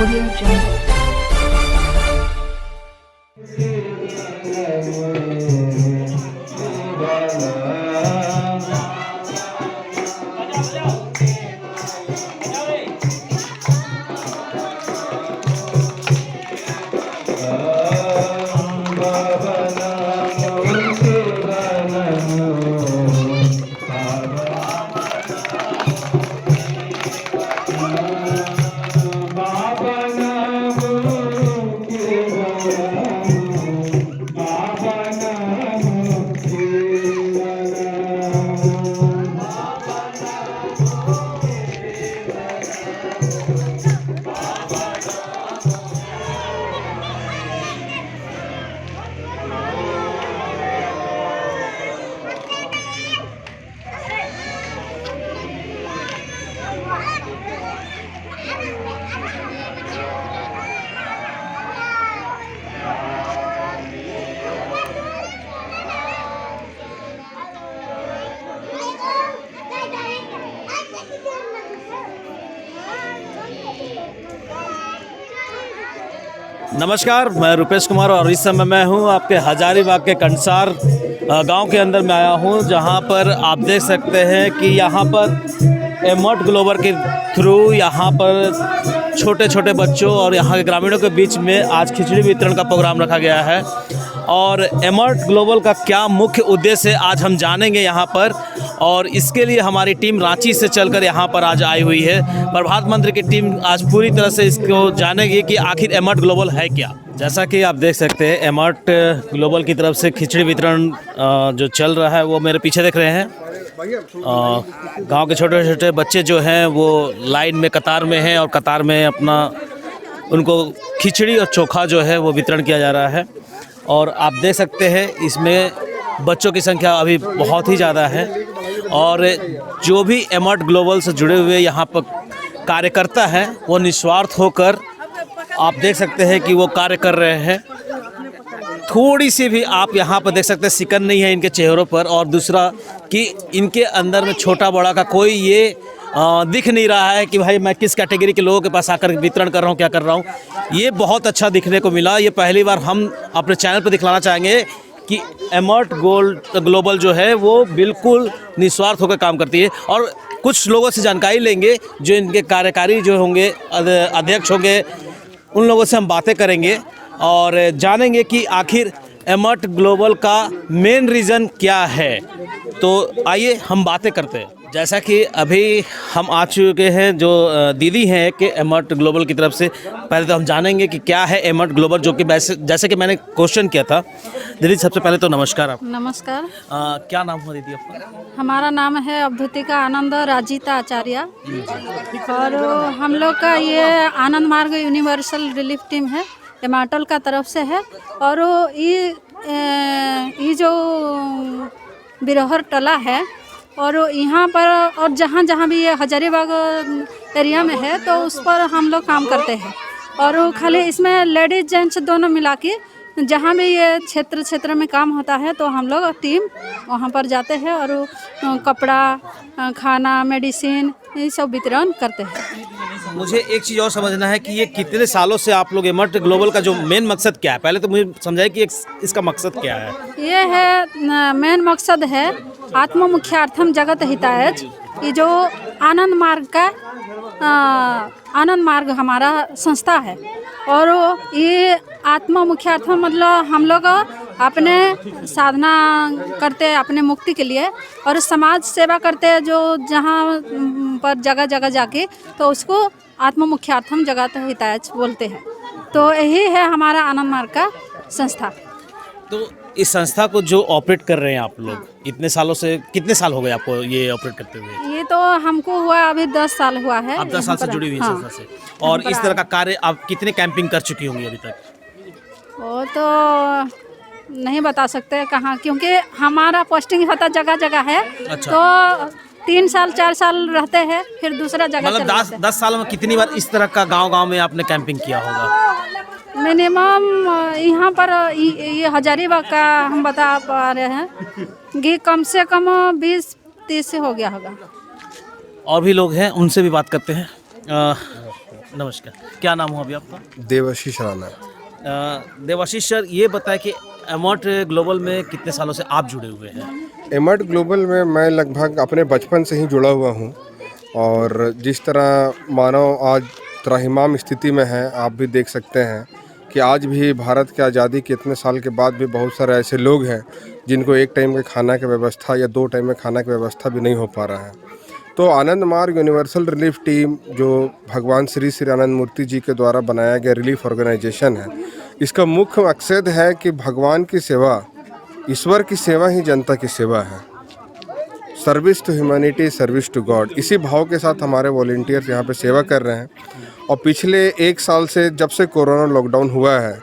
Audio Jungle. नमस्कार, मैं रुपेश कुमार और इस समय मैं हूं आपके हजारीबाग के कंसार गांव के अंदर में आया हूं, जहां पर आप देख सकते हैं कि यहां पर एमर्ट ग्लोबल के थ्रू यहां पर छोटे छोटे बच्चों और यहां के ग्रामीणों के बीच में आज खिचड़ी वितरण का प्रोग्राम रखा गया है। और एमर्ट ग्लोबल का क्या मुख्य उद्देश्य है आज हम जानेंगे यहाँ पर, और इसके लिए हमारी टीम रांची से चलकर यहाँ पर आज आई हुई है। प्रभात मंत्री की टीम आज पूरी तरह से इसको जानेगी कि आखिर एमर्ट ग्लोबल है क्या। जैसा कि आप देख सकते हैं, एमर्ट ग्लोबल की तरफ से खिचड़ी वितरण जो चल रहा है वो मेरे पीछे देख रहे हैं। गांव के छोटे छोटे बच्चे जो हैं वो लाइन में कतार में हैं और कतार में अपना उनको खिचड़ी और चोखा जो है वो वितरण किया जा रहा है। और आप देख सकते हैं इसमें बच्चों की संख्या अभी बहुत ही ज़्यादा है, और जो भी एमर्ट ग्लोबल से जुड़े हुए यहाँ पर कार्यकर्ता हैं वो निस्वार्थ होकर आप देख सकते हैं कि वो कार्य कर रहे हैं। थोड़ी सी भी आप यहाँ पर देख सकते हैं सिकन नहीं है इनके चेहरों पर, और दूसरा कि इनके अंदर में छोटा बड़ा का कोई ये दिख नहीं रहा है कि भाई मैं किस कैटेगरी के लोगों के पास आकर वितरण कर रहा हूँ, क्या कर रहा हूँ। ये बहुत अच्छा दिखने को मिला। ये पहली बार हम अपने चैनल पर दिखलाना चाहेंगे कि एमर्ट ग्लोबल जो है वो बिल्कुल निस्वार्थ होकर काम करती है। और कुछ लोगों से जानकारी लेंगे जो इनके कार्यकारी जो होंगे, अध्यक्ष होंगे, उन लोगों से हम बातें करेंगे और जानेंगे कि आखिर एमर्ट ग्लोबल का मेन रीज़न क्या है। तो आइए हम बातें करते हैं। जैसा कि अभी हम आ चुके हैं जो दीदी हैं कि एमर्ट ग्लोबल की तरफ से, पहले तो हम जानेंगे कि क्या है एमर्ट ग्लोबल, जो कि जैसे कि मैंने क्वेश्चन किया था। दीदी सबसे पहले तो नमस्कार। आप नमस्कार। क्या नाम हुआ दीदी आपका? हमारा नाम है अवधूतिका आनंद राजिता आचार्य, और हम लोग का ये आनंद मार्ग यूनिवर्सल रिलीफ टीम है, एमाटल का तरफ से है। और ये जो बिरहर टला है और यहाँ पर और जहाँ जहाँ भी ये हजारीबाग एरिया में है तो उस पर हम लोग काम करते हैं। और खाली इसमें लेडीज जेंट्स दोनों मिला के जहाँ भी ये क्षेत्र में काम होता है तो हम लोग टीम वहाँ पर जाते हैं और कपड़ा, खाना, मेडिसिन ये सब वितरण करते हैं। मुझे एक चीज़ और समझना है कि ये कितने सालों से आप लोग एमर्ट ग्लोबल का जो मेन मकसद क्या है, पहले तो मुझे समझाइए कि इसका मकसद क्या है। ये है मेन मकसद है आत्म मुख्यार्थम जगत हिताय। ये जो आनंद मार्ग का आनंद मार्ग हमारा संस्था है, और ये आत्म मुख्यार्थम मतलब हम लोग अपने साधना करते हैं अपने मुक्ति के लिए, और समाज सेवा करते हैं जो जहाँ पर जगह जगह जाके, तो उसको आत्म मुख्यार्थम जगत हिताय बोलते हैं। तो यही है हमारा आनंद मार्ग का संस्था। तो इस संस्था को जो ऑपरेट कर रहे हैं आप लोग इतने सालों से, कितने साल हो गए आपको ये ऑपरेट करते हुए? ये तो हमको हुआ अभी 10 साल हुआ है। आप 10 साल से जुड़ी हुई हैं संस्था से। और इस तरह का कार्य आप कितने कैंपिंग कर चुकी होंगी अभी तक? वो तो नहीं बता सकते कहाँ, क्योंकि हमारा पोस्टिंग होता जगह जगह है। अच्छा। तो 3 साल 4 साल रहते हैं, फिर दूसरा जगह मतलब 10 साल में कितनी बार इस तरह का गांव में आपने कैंपिंग किया होगा? मिनिमम यहाँ पर ये हजारीबाग का हम बता पा रहे हैं कि कम से कम 20-30 से हो गया होगा। और भी लोग हैं, उनसे भी बात करते हैं। नमस्कार, क्या नाम हो अभी आपका? देवाशीष राणा। देवाशीष सर, ये बताएं कि एमॉट ग्लोबल में कितने सालों से आप जुड़े हुए हैं? एमर्ट ग्लोबल में मैं लगभग अपने बचपन से ही जुड़ा हुआ हूँ और जिस तरह मानव आज त्राहिमाम स्थिति में है, आप भी देख सकते हैं कि आज भी भारत की आज़ादी के इतने साल के बाद भी बहुत सारे ऐसे लोग हैं जिनको एक टाइम के खाना की व्यवस्था या 2 टाइम में खाना की व्यवस्था भी नहीं हो पा रहा है। तो आनंद मार्ग यूनिवर्सल रिलीफ टीम जो भगवान श्री श्री आनंद मूर्ति जी के द्वारा बनाया गया रिलीफ ऑर्गेनाइजेशन है, इसका मुख्य मकसद है कि भगवान की सेवा, ईश्वर की सेवा ही जनता की सेवा है। Service to humanity, service to God, इसी भाव के साथ हमारे वॉलंटियर्स यहाँ पे सेवा कर रहे हैं। और पिछले 1 साल से जब से कोरोना लॉकडाउन हुआ है,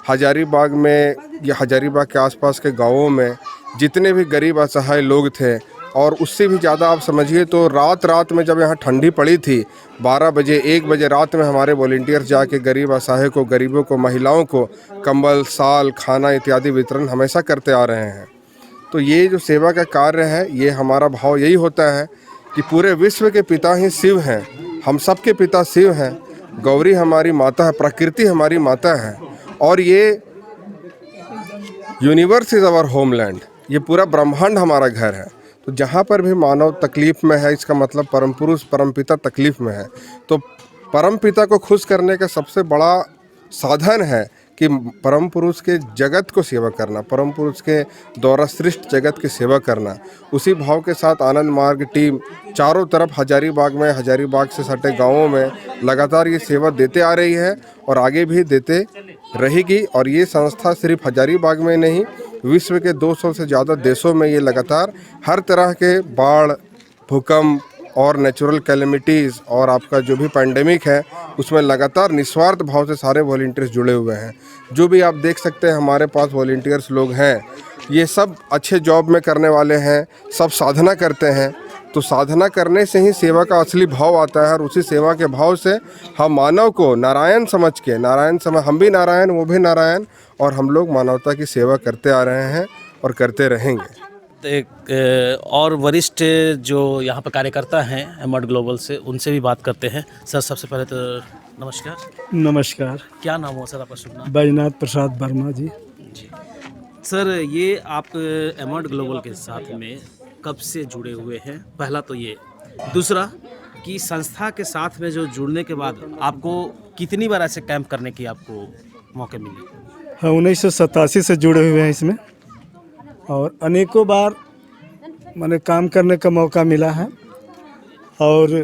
हजारीबाग में या हजारीबाग के आसपास के गांवों में जितने भी गरीब असहाय लोग थे, और उससे भी ज़्यादा आप समझिए तो रात में जब यहाँ ठंडी पड़ी थी, 12 बजे 1 बजे रात में हमारे वॉलंटियर्स जाके गरीब असहाय को, गरीबों को, महिलाओं को कंबल, साल, खाना इत्यादि वितरण हमेशा करते आ रहे हैं। तो ये जो सेवा का कार्य है, ये हमारा भाव यही होता है कि पूरे विश्व के पिता ही शिव हैं, हम सब के पिता शिव हैं, गौरी हमारी माता है, प्रकृति हमारी माता है, और ये यूनिवर्स इज़ आवर होमलैंड, ये पूरा ब्रह्मांड हमारा घर है। तो जहाँ पर भी मानव तकलीफ़ में है, इसका मतलब परम पुरुष परम पिता तकलीफ़ में है। तो परम पिता को खुश करने का सबसे बड़ा साधन है कि परम पुरुष के जगत को सेवा करना, परम पुरुष के द्वारा सृष्ट जगत की सेवा करना। उसी भाव के साथ आनंद मार्ग टीम चारों तरफ हजारीबाग से सटे गांवों में लगातार ये सेवा देते आ रही है और आगे भी देते रहेगी। और ये संस्था सिर्फ हजारीबाग में नहीं, विश्व के 200 से ज़्यादा देशों में ये लगातार हर तरह के बाढ़, भूकंप और नेचुरल कैलेमिटीज़ और आपका जो भी पैंडेमिक है, उसमें लगातार निस्वार्थ भाव से सारे वॉलंटियर्स जुड़े हुए हैं। जो भी आप देख सकते हैं हमारे पास वॉलंटियर्स लोग हैं, ये सब अच्छे जॉब में करने वाले हैं, सब साधना करते हैं। तो साधना करने से ही सेवा का असली भाव आता है, और उसी सेवा के भाव से हम मानव को नारायण समझ के, हम भी नारायण, वो भी नारायण, और हम लोग मानवता की सेवा करते आ रहे हैं और करते रहेंगे। एक और वरिष्ठ जो यहाँ पर कार्यकर्ता हैं एमॉट ग्लोबल से, उनसे भी बात करते हैं। सर, सबसे पहले तो नमस्कार। नमस्कार। क्या नाम हो सर आपका? शुभ नाम? बैजनाथ प्रसाद वर्मा जी। जी सर, ये आप एमॉट ग्लोबल के साथ में कब से जुड़े हुए हैं? पहला तो ये। दूसरा कि संस्था के साथ में जो जुड़ने के बाद आपको कितनी बार ऐसे कैंप करने की आपको मौके मिले? हाँ, 1987 से जुड़े हुए हैं इसमें, और अनेकों बार मैंने काम करने का मौका मिला है। और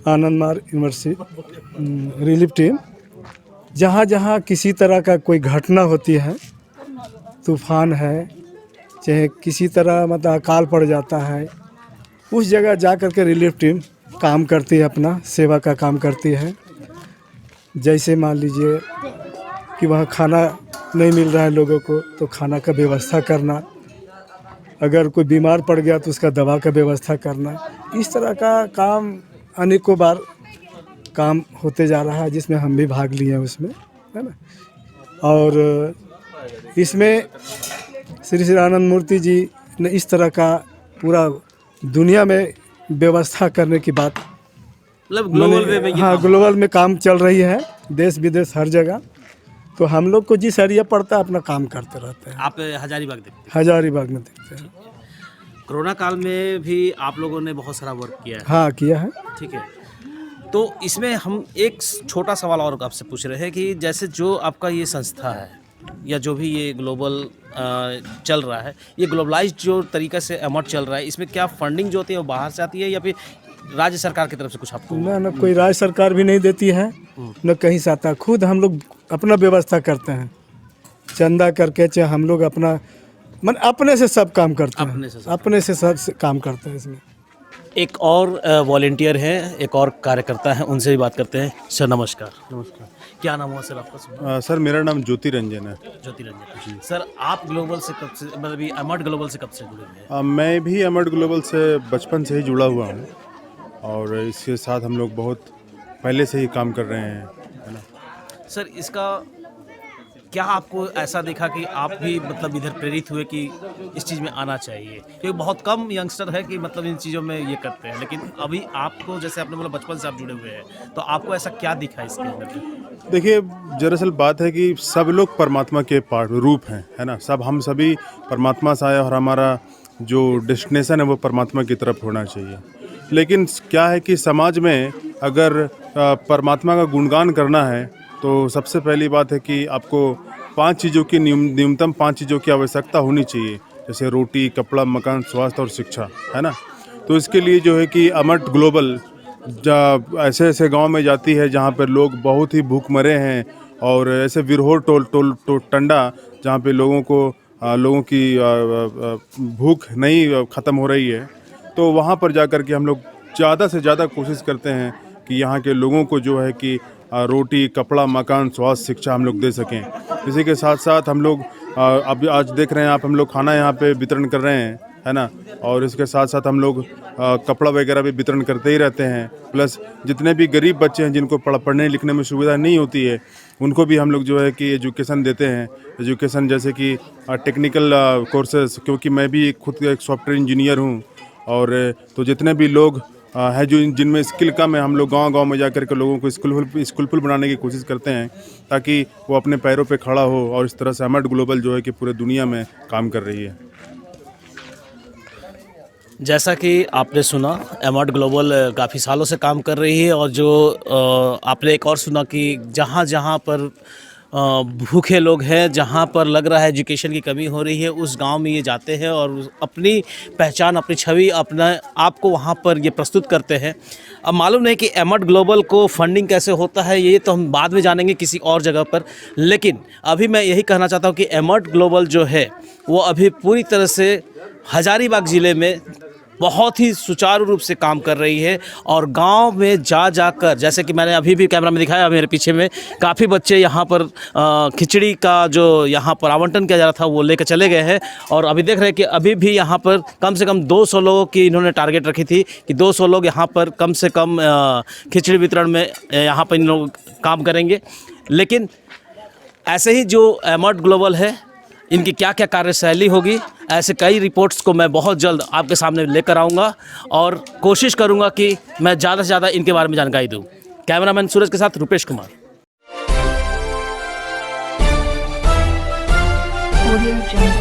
आनंद मार्ग यूनिवर्सिटी रिलीफ टीम जहाँ जहाँ किसी तरह का कोई घटना होती है, तूफान है, चाहे किसी तरह मतलब अकाल पड़ जाता है, उस जगह जा कर के रिलीफ टीम काम करती है, अपना सेवा का काम करती है। जैसे मान लीजिए कि वहाँ खाना नहीं मिल रहा है लोगों को, तो खाना का व्यवस्था करना, अगर कोई बीमार पड़ गया तो उसका दवा का व्यवस्था करना, इस तरह का काम अनेकों बार काम होते जा रहा है, जिसमें हम भी भाग लिए हैं उसमें, है ना। और इसमें श्री श्री आनंद मूर्ति जी ने इस तरह का पूरा दुनिया में व्यवस्था करने की बात, मतलब ग्लोबल वे में ये हाँ, ग्लोबल में काम चल रही है, देश विदेश हर जगह। तो हम लोग को जिस एरिया पड़ता है अपना काम करते रहते हैं। आप हजारीबाग देखते हैं? हजारीबाग में देखते हैं। कोरोना काल में भी आप लोगों ने बहुत सारा वर्क किया है। हाँ, किया है। ठीक है, तो इसमें हम एक छोटा सवाल और आपसे पूछ रहे हैं कि जैसे जो आपका ये संस्था है या जो भी ये ग्लोबल चल रहा है, ये ग्लोबलाइज्ड जो तरीक़े से एमॉट चल रहा है, इसमें क्या फंडिंग जो होती है वो बाहर से आती है या फिर राज्य सरकार की तरफ से कुछ आपको? ना कोई राज्य सरकार भी नहीं देती है, न कहीं से आता, खुद हम लोग अपना व्यवस्था करते हैं, चंदा करके, चाहे हम लोग अपना अपने से सब काम करते हैं, अपने से सब काम करते हैं इसमें। एक और वॉलंटियर हैं, एक और कार्यकर्ता हैं, उनसे भी बात करते हैं। सर नमस्कार। नमस्कार। क्या नाम हुआ सर आपका? सर मेरा नाम ज्योति रंजन है। ज्योति रंजन जी। सर, आप ग्लोबल से कब से, मतलब एमॉट ग्लोबल से कब से जुड़े हुए हैं? मैं भी एमॉट ग्लोबल से बचपन से ही जुड़ा हुआ हूँ, और इसके साथ हम लोग बहुत पहले से ही काम कर रहे हैं, है ना। सर, इसका क्या आपको ऐसा दिखा कि आप भी मतलब इधर प्रेरित हुए कि इस चीज़ में आना चाहिए? क्योंकि बहुत कम यंगस्टर है कि मतलब इन चीज़ों में ये करते हैं, लेकिन अभी आपको, जैसे आपने बोला बचपन से आप जुड़े हुए हैं, तो आपको ऐसा क्या दिखा इसके अंदर? देखिए, दरअसल बात है कि सब लोग परमात्मा के पार्ट रूप हैं, है ना। हम सभी परमात्मा से आए और हमारा जो डेस्टिनेशन है वो परमात्मा की तरफ होना चाहिए। लेकिन क्या है कि समाज में अगर परमात्मा का गुणगान करना है तो सबसे पहली बात है कि आपको 5 चीज़ों की न्यूनतम 5 चीज़ों की आवश्यकता होनी चाहिए, जैसे रोटी, कपड़ा, मकान, स्वास्थ्य और शिक्षा, है ना। तो इसके लिए जो है कि अमर्ट ग्लोबल ऐसे ऐसे गांव में जाती है जहां पर लोग बहुत ही भूखमरे हैं, और ऐसे विरहोर टंडा जहां पे लोगों की भूख नहीं ख़त्म हो रही है, तो वहां पर जाकर के हम लोग ज़्यादा से ज़्यादा कोशिश करते हैं कि यहाँ के लोगों को जो है कि रोटी, कपड़ा, मकान, स्वास्थ्य, शिक्षा हम लोग दे सकें। इसी के साथ साथ हम लोग अब आज देख रहे हैं आप, हम लोग खाना यहाँ पे वितरण कर रहे हैं, है ना। और इसके साथ साथ हम लोग कपड़ा वगैरह भी वितरण करते ही रहते हैं। प्लस जितने भी गरीब बच्चे हैं जिनको पढ़ने लिखने में सुविधा नहीं होती है, उनको भी हम लोग जो है कि एजुकेशन देते हैं। एजुकेशन जैसे कि टेक्निकल कोर्सेज, क्योंकि मैं भी खुद एक सॉफ्टवेयर इंजीनियर हूँ, और तो जितने भी लोग है जो जिनमें स्किल कम है, हम लोग गांव-गांव में जाकर के लोगों को स्किलफुल बनाने की कोशिश करते हैं, ताकि वो अपने पैरों पे खड़ा हो। और इस तरह से अमर्ट ग्लोबल जो है कि पूरे दुनिया में काम कर रही है। जैसा कि आपने सुना, अमर्ट ग्लोबल काफ़ी सालों से काम कर रही है, और जो आपने एक और सुना कि जहाँ जहाँ पर भूखे लोग हैं, जहाँ पर लग रहा है एजुकेशन की कमी हो रही है, उस गांव में ये जाते हैं और अपनी पहचान, अपनी छवि, अपना आप को वहाँ पर ये प्रस्तुत करते हैं। अब मालूम नहीं कि अमर्ट ग्लोबल को फंडिंग कैसे होता है, ये तो हम बाद में जानेंगे किसी और जगह पर, लेकिन अभी मैं यही कहना चाहता हूँ कि अमर्ट ग्लोबल जो है वो अभी पूरी तरह से हजारीबाग ज़िले में बहुत ही सुचारू रूप से काम कर रही है, और गांव में जाकर, जैसे कि मैंने अभी भी कैमरा में दिखाया, मेरे पीछे में काफ़ी बच्चे यहाँ पर खिचड़ी का जो यहाँ पर आवंटन किया जा रहा था वो लेकर चले गए हैं। और अभी देख रहे हैं कि अभी भी यहाँ पर कम से कम 200 लोगों की इन्होंने टारगेट रखी थी कि 200 लोग यहाँ पर कम से कम खिचड़ी वितरण में यहाँ पर इन लोग काम करेंगे। लेकिन ऐसे ही जो अमर्ट ग्लोबल है, इनकी क्या क्या कार्यशैली होगी, ऐसे कई रिपोर्ट्स को मैं बहुत जल्द आपके सामने लेकर आऊँगा, और कोशिश करूँगा कि मैं ज़्यादा से ज़्यादा इनके बारे में जानकारी दूँ। कैमरामैन सूरज के साथ रुपेश कुमार। Audio Jungle.